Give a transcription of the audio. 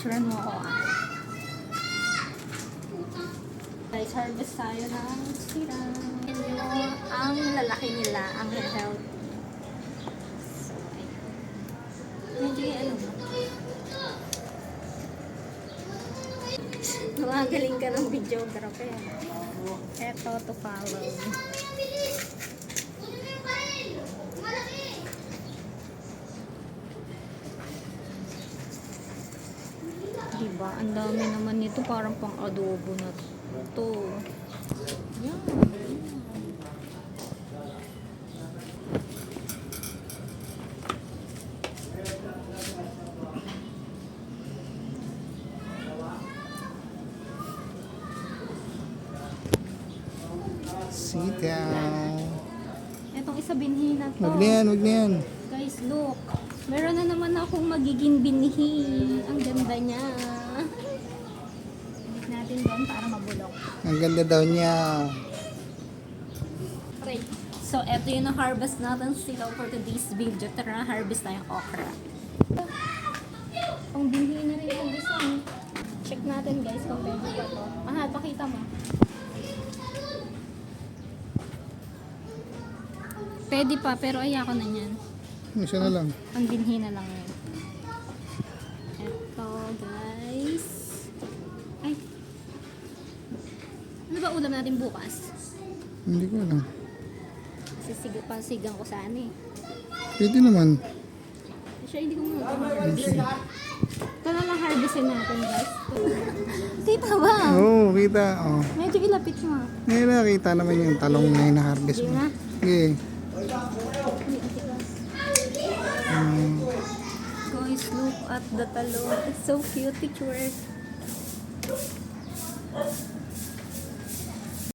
Picturean mo ako ah. Guys, harvest tayo ng sira. Ang lalaki nila, ang health. So, ayan. Medyo yung ano mo. Magaling ka ng videographer. Eto to follow. Diba? Ang dami naman nito. Parang pang adobo na to. Yan. Sitaw. Etong isa binhi na to. Wag na yan, wag na yan. Guys, look. Meron na naman akong magiging binhi. Ang ganda niya. Balik natin doon para mabulok. Ang ganda daw niya. Okay. So, eto yung na-harvest natin sila for today's video. Tara, harvest tayong okra. Ang binhi na rin yung isa. Check natin guys kung pwede pa to. Mahal, pakita mo. Pwede pa, pero ayoko na yan. Isa na lang. Ang binhi na lang yun. Eto, guys. Ay. Ano ba ulam natin bukas? Hindi ko alam. Kasi pasigang ko sana eh. Pwede naman. Siya, hindi ko muna harvest. Ito na lang harvestin natin, guys. Kita ba? Oo, kita. Oh. Medyo ilapit mo. Ngayon nakita naman yung talong na yung na-harvest Sige mo. na. Sige. Guys, look at the talong. It's so cute. Picture.